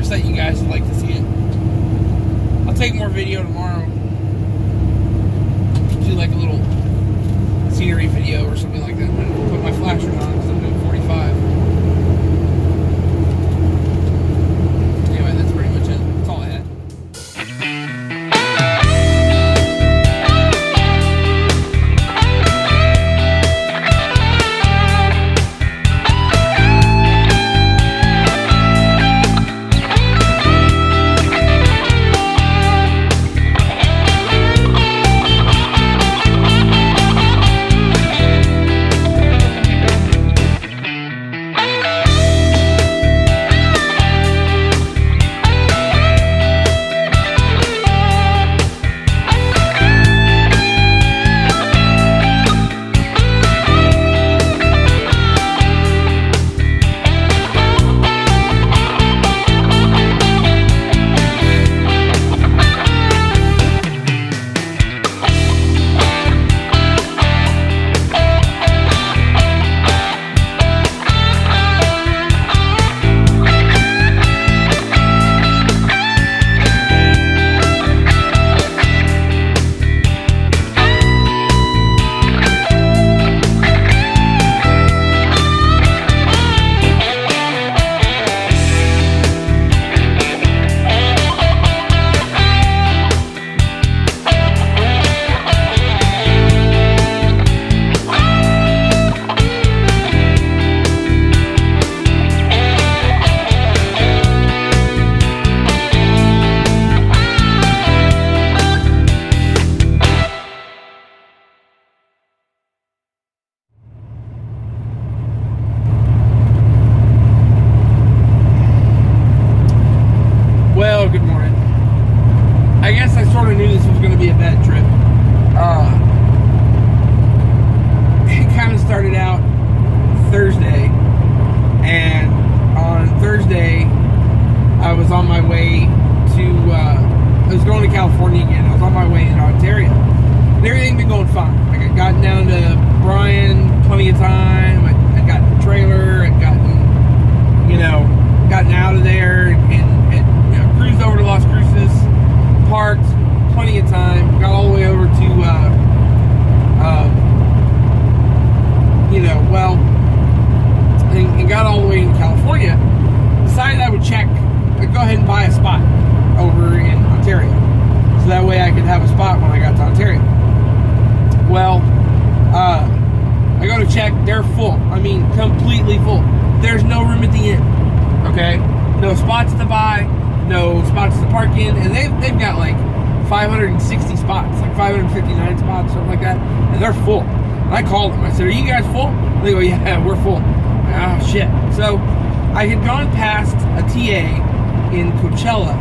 just that you guys would like to see it. I'll take more video tomorrow. Do like a little scenery video or something like that. Put my flashers on because I'm doing 45. Anyway, that's pretty much it. That's all I had. Good morning. I guess I sort of knew this was going to be a bad trip. It kind of started out Thursday, and on Thursday I was on my way to, I was going to California again. I was on my way into Ontario. And everything been going fine. Like, I'd gotten down to Bryan plenty of time. I'd gotten the trailer. I'd gotten out of there and cruised over to Las Cruces, parked plenty of time, got all the way over to, and got all the way in California. Decided I would I'd go ahead and buy a spot over in Ontario, so that way I could have a spot when I got to Ontario. Well, I go to check, they're full. I mean, completely full. There's no room at the inn, okay? No spots to buy, no spots to park in, and they've got like 560 spots, like 559 spots, something like that, and they're full. And I called them. I said, "Are you guys full?" And they go, "Yeah, we're full." Oh shit! So I had gone past a TA in Coachella,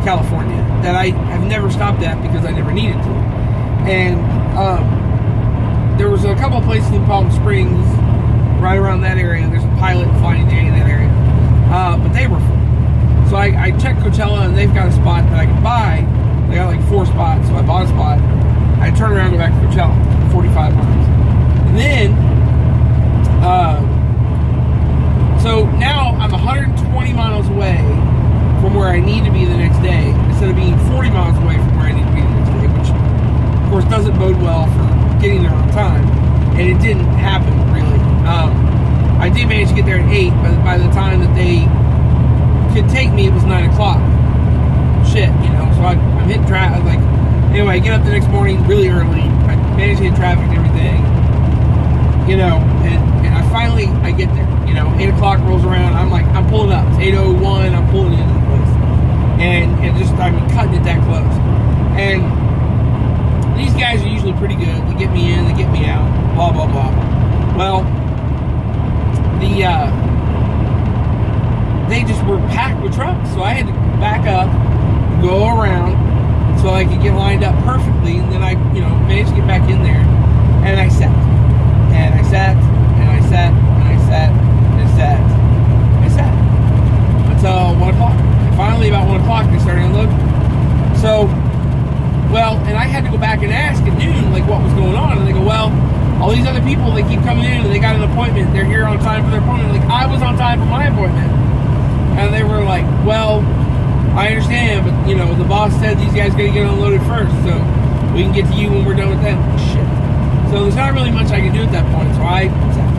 California, that I have never stopped at because I never needed to, and there was a couple of places in Palm Springs, right around that area. There's a pilot flying day in that area, but they were full. So I checked Coachella, and they've got a spot that I could buy. They got like 4 spots, so I bought a spot. I turned around and go back to Coachella, 45 miles. And then, so now I'm 120 miles away from where I need to be the next day, instead of being 40 miles away from where I need to be the next day, which, of course, doesn't bode well for getting there on time. And it didn't happen, really. I did manage to get there at 8, but by the time that they could take me, it was 9 o'clock. Shit, so I'm hitting traffic. Like, anyway, I get up the next morning really early. I manage to hit traffic and everything, and I finally get there. 8 o'clock rolls around. I'm pulling up. It's 8:01. I'm pulling into the place, and cutting it that close. And these guys are usually pretty good. They get me in, they get me out. Blah blah blah. Well, they just were packed with trucks, so I had to back up, go around, so I could get lined up perfectly, and then I, managed to get back in there, and I sat, and I sat, and I sat, and I sat, and I sat, and I sat, until 1 o'clock. And finally, about 1 o'clock, they started unloading. So, and I had to go back and ask at noon, like, what was going on, and they go, well, all these other people, they keep coming in, and they got an appointment, they're here on time for their appointment. Like, I was on time for my appointment. And they were like, well, I understand, but you know, the boss said these guys gotta get unloaded first, so we can get to you when we're done with them. Shit. So there's not really much I can do at that point, so I sat.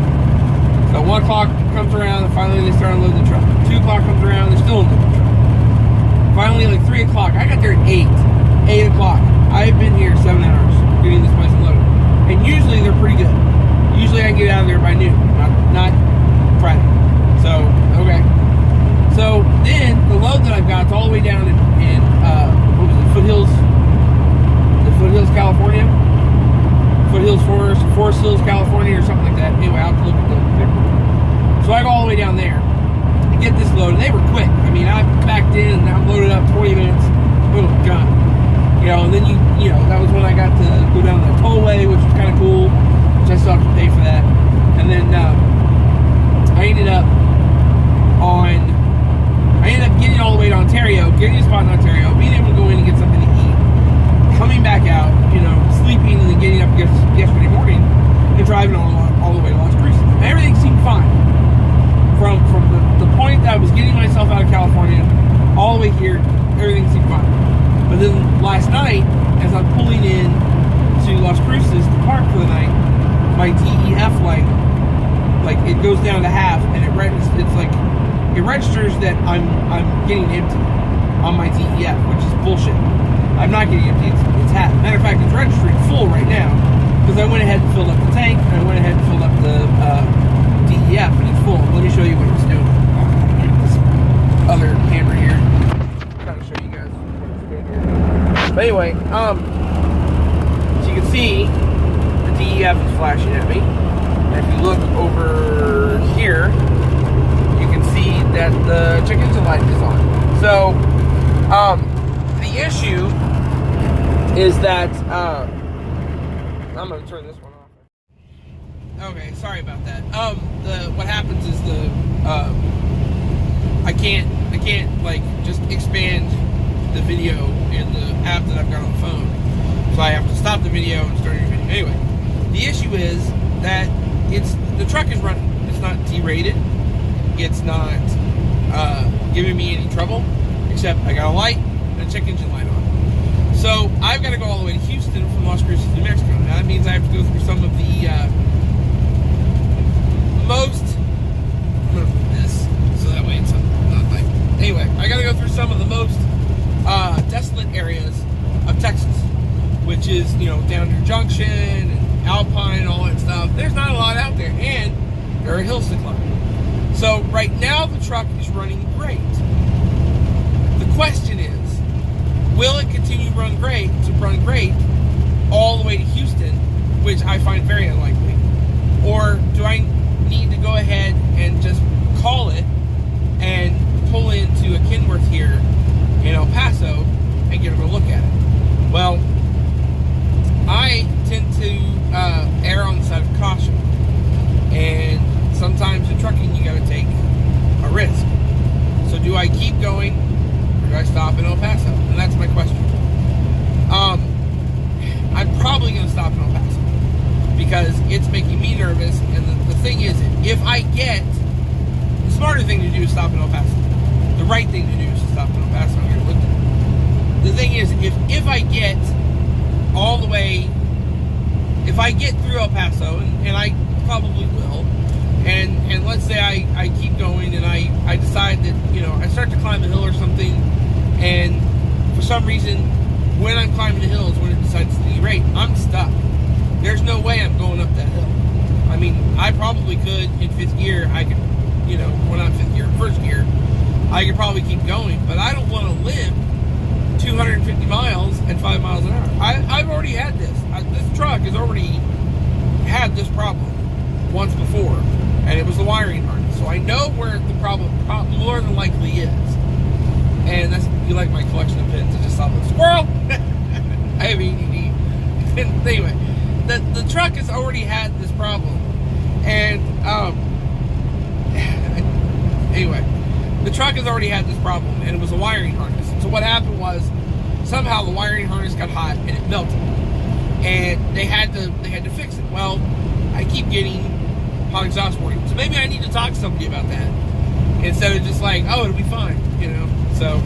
So 1 o'clock comes around, and finally they start unloading the truck. 2 o'clock comes around, they're still unloading the truck. Finally, like 3 o'clock, I got there at 8. 8 o'clock. I've been here 7 hours getting this place unloaded. And usually they're pretty good. Usually I can get out of there by noon, not Friday. So, okay. So then the load that I've got is all the way down in what was it, Foothills, California? Foothills Forest Hills, California, or something like that. Anyway, I'll have to look at the paperwork. So I go all the way down there to get this load, and they were quick. I mean, I backed in and I'm loaded up 20 minutes. Boom, gone. You know, and then you know, that was when I got to go down the tollway, which was kind of cool, which I still have to pay for that. And then I ended up getting all the way to Ontario, getting a spot in Ontario, being able to go in and get something to eat, coming back out, you know, sleeping, and then getting up yesterday morning and driving all the way to Las Cruces. And everything seemed fine. From the point that I was getting myself out of California all the way here, everything seemed fine. But then last night, as I'm pulling in to Las Cruces to park for the night, my DEF light, like it goes down to half, and it registers that I'm getting empty on my DEF, which is bullshit. I'm not getting empty, it's half. Matter of fact, it's registering full right now, because I went ahead and filled up the tank, and I went ahead and filled up the DEF, and it's full. Let me show you what it's doing. This other camera here. Trying to show you guys what it's doing here. But anyway, so you can see the DEF is flashing at me. And if you look over here, you can see that the check engine light is on. So, the issue is that, I'm going to turn this one off. Okay, sorry about that. What happens is I can't like just expand the video in the app that I've got on the phone. So I have to stop the video and start a new video. Anyway, the issue is that the truck is running. It's not derated. It's not giving me any trouble, except I got a light and a check engine light on. So I've got to go all the way to Houston from Las Cruces, New Mexico. Now that means I have to go through some of the most. I'm gonna put this so that way it's not like. Anyway, I got to go through some of the most desolate areas of Texas, which is, you know, down near Junction and Alpine and all that stuff. There's not a lot out there, and there are hills to climb. So right now the truck is running great. The question is, will it continue to run great all the way to Houston, which I find very unlikely, or do I need to go ahead and just call it and pull into a Kenworth here in El Paso and get a look at it? Well, I tend to err on the side of caution, and sometimes in trucking you got to take a risk. So do I keep going, or do I stop in El Paso? And that's my question. I'm probably going to stop in El Paso because it's making me nervous. And the thing is, if I get, the smarter thing to do is stop in El Paso. The right thing to do is to stop in El Paso. I'm going to look at it. The thing is, if I get all the way, if I get through El Paso, and I probably will, and let's say I keep going and I decide that, you know, I start to climb a hill or something, and for some reason when I'm climbing the hills, when it decides to derate, I'm stuck. There's no way I'm going up that hill. I mean, I probably could in fifth gear. I could, you know, well, not fifth gear, first gear, I could probably keep going, but I don't want to live 250 miles at 5 miles an hour. I've already had this. This truck has already had this problem once before, and it was the wiring harness. So I know where the problem more than likely is. And that's, you like my collection of pins. I just saw the squirrel. I have ADD. Anyway, the truck has already had this problem, and anyway, the truck has already had this problem, and it was a wiring harness. So what happened was, somehow the wiring harness got hot and it melted, and they had to fix it. Well, I keep getting hot exhaust warning, so maybe I need to talk to somebody about that instead of just like, oh, it'll be fine, you know. So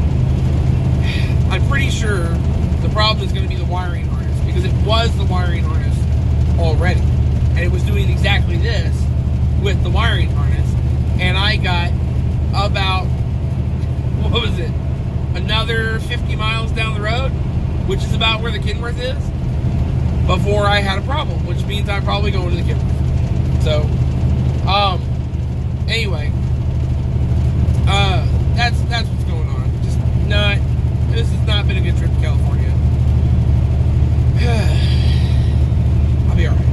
I'm pretty sure the problem is going to be the wiring harness, because it was the wiring harness already, and it was doing exactly this with the wiring harness, and I got about, what was it, another 50 miles down the road, which is about where the Kenworth is, before I had a problem, which means I'm probably going to the Kenworth. So, anyway, that's what's going on. Just not, this has not been a good trip to California. I'll be alright.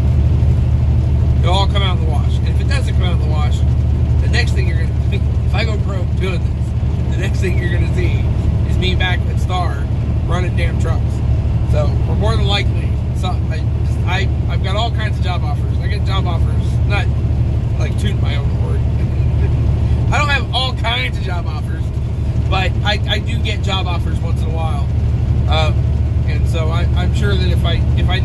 It'll all come out in the wash. And if it doesn't come out in the wash, the next thing you're going to, if I go broke doing this, the next thing you're going to see is me back at Star running damn trucks. So, we're more than likely, I've got all kinds of job offers. I get job offers, not like toot my own horn. I don't have all kinds of job offers, but I do get job offers once in a while. And so I'm sure that if I